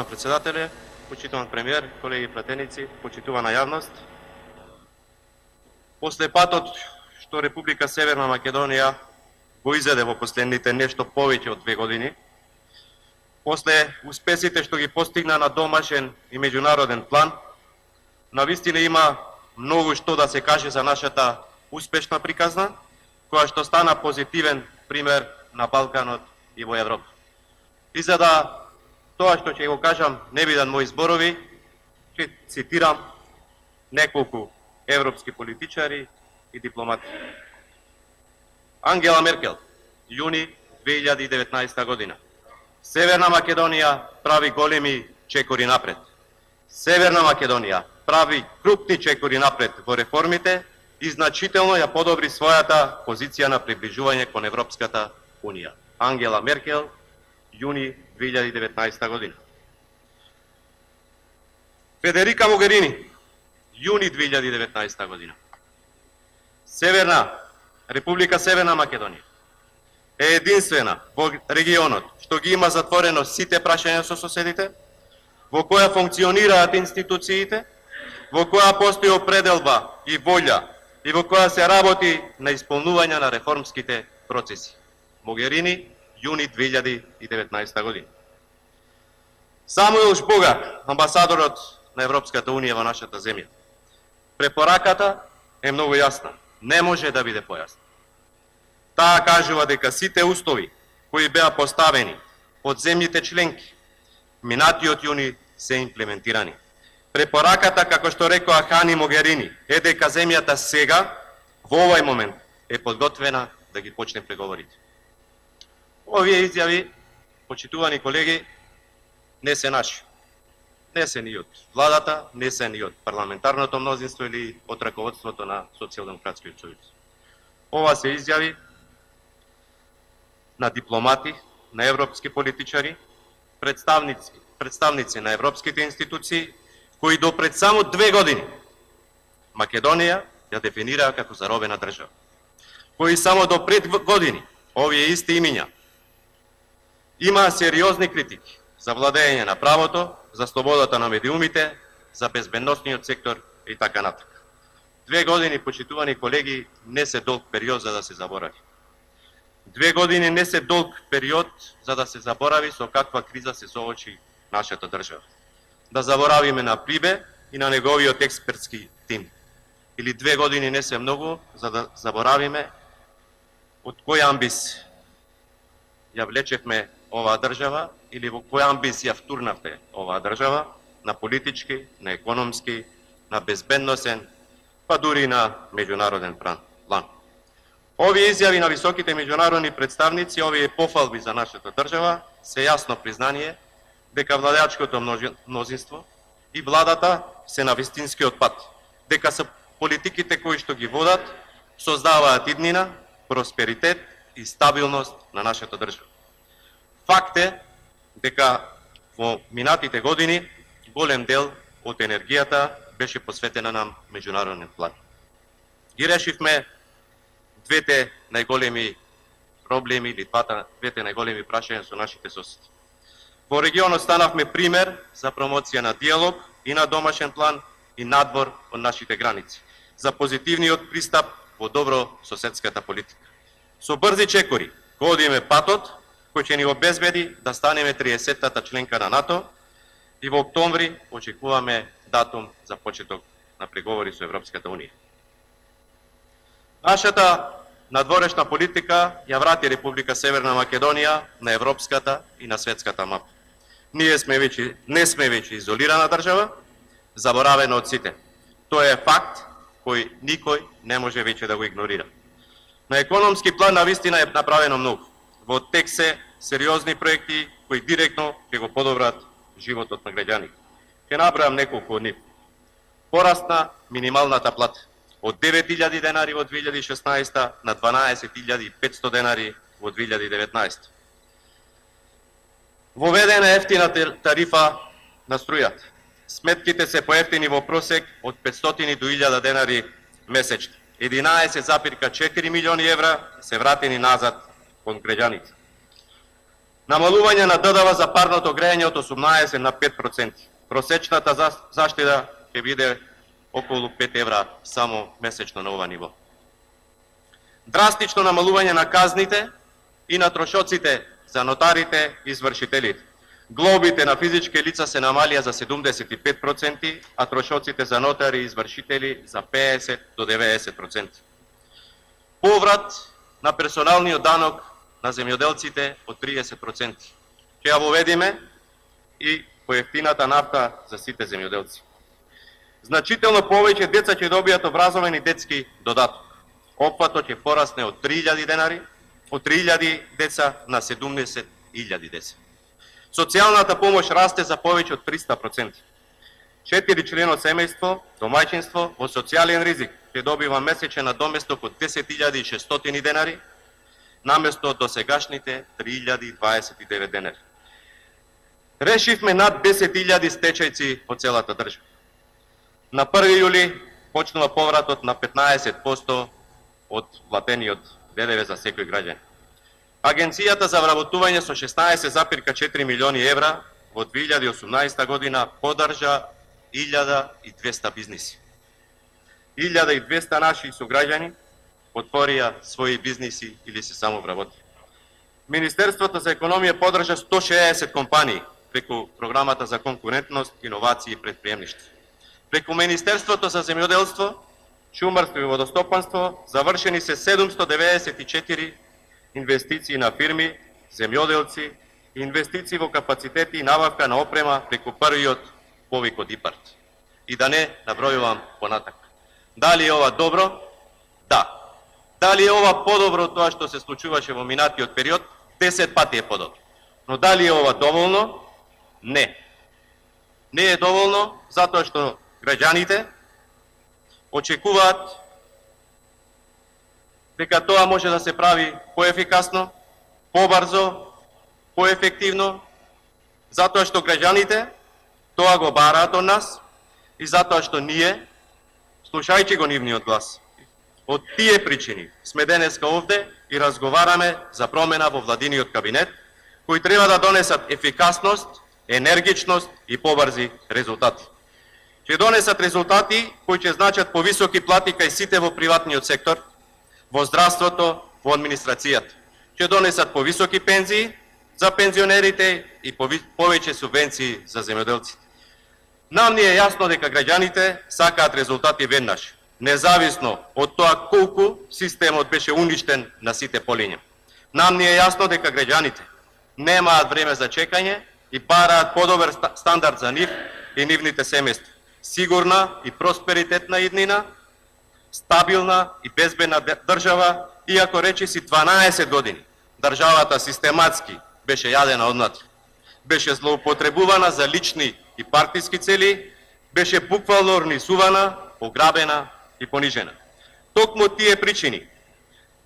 председателе, почитуван премиер, колеги пратеници, почитувана јавност. После патот што Република Северна Македонија го изеде во последните нешто повеќе од 2 години, после успесите што ги постигна на домашен и меѓународен план, навистина има многу што да се каже за нашата успешна приказна, која што стана позитивен пример на Балканот и во Европа. И за да тоа што ќе го кажам не бидат мои зборови, ќе цитирам неколку европски политичари и дипломати. Ангела Меркел, јуни 2019 година. Северна Македонија прави големи чекори напред. Северна Македонија прави крупни чекори напред во реформите и значително ја подобри својата позиција на приближување кон Европската Унија. Ангела Меркел, јуни 2019 година. Федерика Могерини, јуни 2019 година. Република Северна Македонија е единствена во регионот што ги има затворено сите прашања со соседите, во која функционираат институциите, во која постои определба и волја и во која се работи на исполнување на реформските процеси. Могерини, јуни 2019 година. Самуел Жбогар, амбасадорот на Европската Унија во нашата земја. Препораката е многу јасна. Не може да биде појасна. Таа кажува дека сите услови кои беа поставени од земјите членки минатиот јуни се имплементирани. Препораката, како што рекоа Хан и Могерини, е дека земјата сега, во овој момент, е подготвена да ги почне преговорите. Овие изјави, почитувани колеги, не се наши. Не се ни од владата, не се ни од парламентарното мнозинство или од раководството на Социјалдемократскиот сојуз. Ова се изјави на дипломати, на европски политичари, представници на европските институции, кои до пред само 2 години Македонија ја дефинираа како заробена држава. Кои само до пред години овие исти имиња имаа сериозни критики за владење на правото, за слободата на медиумите, за безбедносниот сектор и така натака. 2 години, почитувани колеги, не се долг период за да се заборави. 2 години не се долг период за да се заборави со каква криза се соочи нашата држава. Да заборавиме на Прибе и на неговиот експертски тим. Или 2 години не се многу за да заборавиме од кој амбис ја влечевме оваа држава или во кој амбис ја втурнавте оваа држава на политички, на економски, на безбедносен, па дури на меѓународен план. Овие изјави на високите меѓународни представници, овие пофалби за нашата држава, се јасно признание дека владеачкото мнозинство и владата се на вистинскиот пат, дека се политиките кои што ги водат создаваат иднина, просперитет и стабилност на нашата држава. Факт е дека во минатите години голем дел од енергијата беше посветена на меѓународен план. Ги решивме двете најголеми проблеми или двете најголеми прашања со нашите соседи. Во регионот станавме пример за промоција на диалог и на домашен план и надвор од нашите граници, за позитивниот пристап во добро соседската политика. Со брзи чекори го одиме патот кој ќе ни обезбеди да станеме 30-та членка на НАТО и во октомври очекуваме датум за почеток на преговори со Европската Унија. Нашата надворешна политика ја врати Република Северна Македонија на европската и на светската мапа. Ние не сме веќе изолирана држава, заборавена од сите. Тоа е факт кој никој не може веќе да го игнорира. На економски план навистина е направено многу. Во тек се сериозни проекти кои директно ќе го подобрат животот на граѓаните. Ќе набројам неколку од нив. Порасна минималната плата од 9.000 денари во 2016 на 12.500 денари во 2019. Воведена ефтина тарифа на струјата. Сметките се поевтини во просек од 500 до 1000 денари месечно. 11,4 милиони евра се вратени назад кон граѓаните. Намалување на ДДВ за парното грејење од 18 на 5%. Просечната заштита ќе биде околу 5 евра само месечно на ова ниво. Драстично намалување на казните и на трошоците за нотарите и извршителите. Глобите на физички лица се намалија за 75%, а трошоците за нотари и извршители за 50 до 90%. Поврат на персоналниот данок на земјоделците од 30%. Ќе ја воведиме и поевтината нафта за сите земјоделци. Значително повеќе деца ќе добијат образовен и детски додаток. Опфатот ќе порасне од 3000 денари, од 3000 деца на 70.000 деца. Социјалната помош расте за повеќе од 300%. 4 члено семејство, домаќинство во социјален ризик ќе добива месечен надоместок од 10.600 денари, наместо од досегашните 3.029 денари. Решивме над 10.000 стечајци по целата држава. На 1 јули почнува повратот на 15% од платениот ДДВ за секој граѓанин. Агенцијата за вработување со 16,4 милиони евра во 2018 година поддржа 1200 бизниси. 1200 наши сограѓани отворија своји бизниси или се само вработи. Министерството за економија поддржа 160 компании преку програмата за конкурентност, иновации и предприемништво. Преку Министерството за земјоделство, шумарство и водостопанство завршени се 794 инвестиции на фирми, земјоделци, инвестиции во капацитети и набавка на опрема преку првиот повик од ИПАРД. И да не набројувам понатак. Дали е ова добро? Да. Дали е ова подобро од тоа што се случуваше во минатиот период? 10 пати е подобро. Но дали е ова доволно? Не. Не е доволно затоа што граѓаните очекуваат дека тоа може да се прави поефикасно, побрзо, поефективно, затоа што граѓаните тоа го бараат од нас и затоа што ние, слушајќи го нивниот глас, од тие причини сме денеска овде и разговараме за промена во владиниот кабинет, кои треба да донесат ефикасност, енергичност и побрзи резултати. Ќе донесат резултати кои ќе значат повисоки плати кај сите во приватниот сектор, во здравството, во администрацијата. Ќе донесат повисоки пензии за пензионерите и повеќе субвенции за земјоделците. Нам ни е јасно дека граѓаните сакаат резултати веднаш, независно од тоа колку системот беше уништен на сите полиња. Нам ни е јасно дека граѓаните немаат време за чекање и бараат подобар стандард за нив и нивните семејства. Сигурна и просперитетна иднина, стабилна и безбедна држава, иако речиси 12 години државата систематски беше јадена однатре. Беше злоупотребувана за лични и партиски цели, беше буквално орнисувана, пограбена и понижена. Токму тие причини,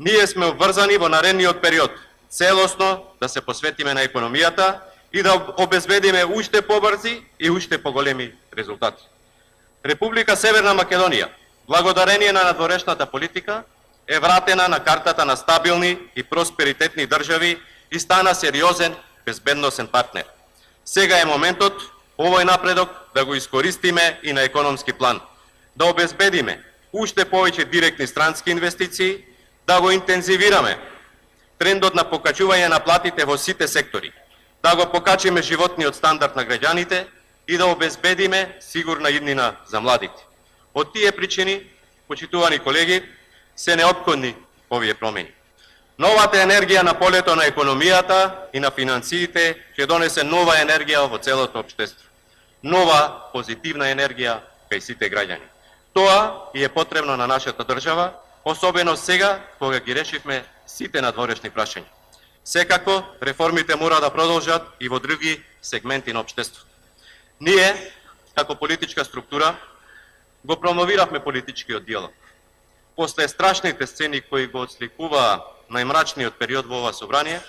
ние сме обврзани во наредниот период целосно да се посветиме на економијата и да обезбедиме уште побрзи и уште поголеми резултати. Република Северна Македонија, благодарение на надворешната политика, е вратена на картата на стабилни и просперитетни држави и стана сериозен безбедносен партнер. Сега е моментот овој напредок да го искористиме и на економски план, да обезбедиме уште повеќе директни странски инвестиции, да го интензивираме трендот на покачување на платите во сите сектори, да го покачиме животниот стандард на граѓаните и да обезбедиме сигурна иднина за младите. Од тие причини, почитувани колеги, се неопходни овие промени. Новата енергија на полето на економијата и на финансиите ќе донесе нова енергија во целото општество. Нова позитивна енергија кај сите граѓани. Тоа и е потребно на нашата држава, особено сега кога ги решивме сите надворешни прашања. Секако, реформите мора да продолжат и во други сегменти на општеството. Ние, како политичка структура, го промовиравме политичкиот диалог. После страшните сцени кои го отсликуваа најмрачниот период во ова собрание,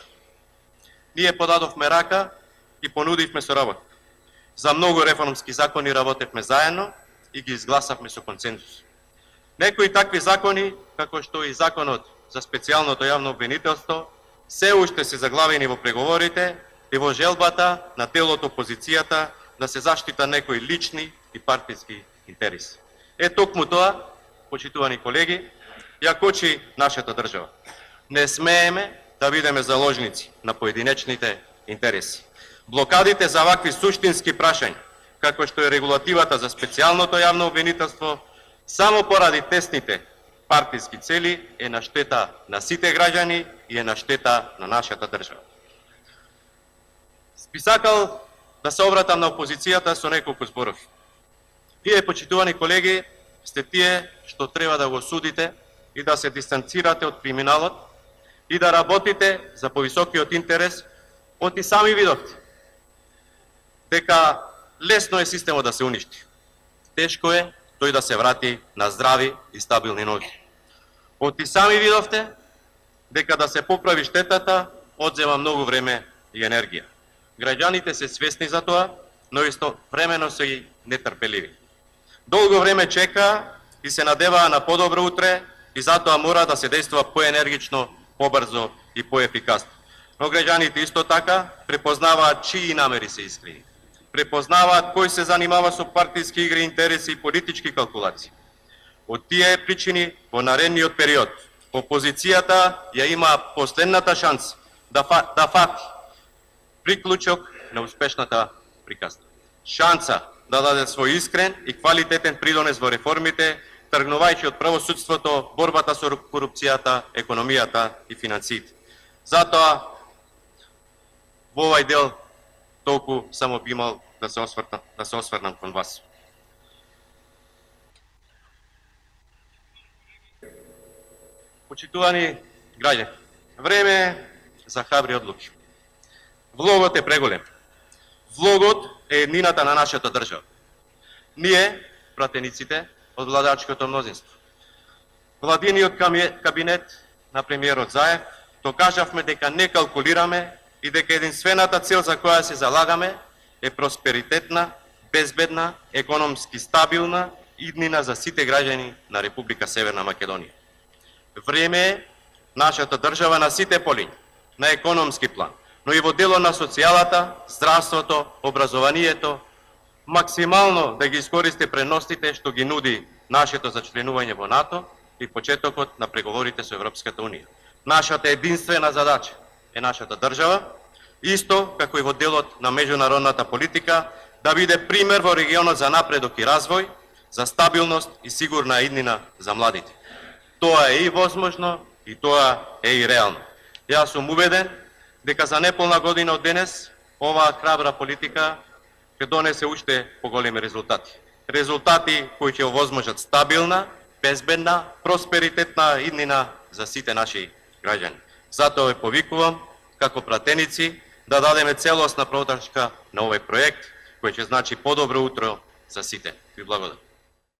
ние подадовме рака и понудивме соработка. За многу реформски закони работевме заедно и ги изгласавме со консензус. Некои такви закони, како што и законот за специјалното јавно обвинителство, се уште се заглавени во преговорите и во желбата на дел од опозицијата да се заштита некои лични и партиски интереси. Токму тоа, почитувани колеги, ја кочи нашата држава. Не смееме да бидеме заложници на поединечните интереси. Блокадите за вакви суштински прашања, како што е регулативата за специјалното јавно обвинителство, само поради тесните партиски цели е на штета на сите граѓани и е на штета на нашата држава. Би сакал да се обратам на опозицијата со неколку зборови. Вие, почитувани колеги, сте тие што треба да го судите и да се дистанцирате од криминалот и да работите за повисокиот интерес, од и сами видовте дека лесно е системот да се уништи. Тешко е тој да се врати на здрави и стабилни ноги. Од и сами видовте дека да се поправи штетата одзема многу време и енергија. Граѓаните се свесни за тоа, но истовремено се и нетрпеливи. Долго време чека и се надеваа на подобро утре и затоа мора да се действува поенергично, побрзо и поефикасно. Но граѓаните исто така препознаваат чии намери се искрени. Препознаваат кој се занимава со партиски игри, интереси и политички калкулации. Од тие причини во наредниот период опозицијата ја има последната шанса да фати приклучок на успешната приказна. Шанса да даде свој искрен и квалитетен придонес во реформите, тргнувајќи од правосудството, борбата со корупцијата, економијата и финансиите. Затоа во овај дел толку само би имал да се осврнам кон вас. Почитувани граѓани, време е за храбри одлуки. Влогот е преголем. Влогот е еднината на нашата држава. Ние, пратениците од владачкото мнозинство, владиниот кабинет на премиерот Заев, докажавме дека не калкулираме и дека единствената цел за која се залагаме е просперитетна, безбедна, економски стабилна иднина за сите граѓани на Република Северна Македонија. Време е нашата држава на сите полиња, на економски план, но и во дело на социјалата, здравството, образованието, максимално да ги искористи преностите што ги нуди нашето зачленување во НАТО и почетокот на преговорите со Европската Унија. Нашата единствена задача е нашата држава, исто како и во делот на меѓународната политика, да биде пример во регионот за напредок и развој, за стабилност и сигурна иднина за младите. Тоа е и возможно и тоа е и реално. Јас сум убеден дека за неполна година од денес оваа храбра политика ќе донесе уште поголеми резултати. Резултати кои ќе овозможат стабилна, безбедна, просперитетна иднина за сите наши граѓани. Затоа ве повикувам како пратеници да дадеме целосна подршка на овој проект кој ќе значи подобро утро за сите. Ви благодарам.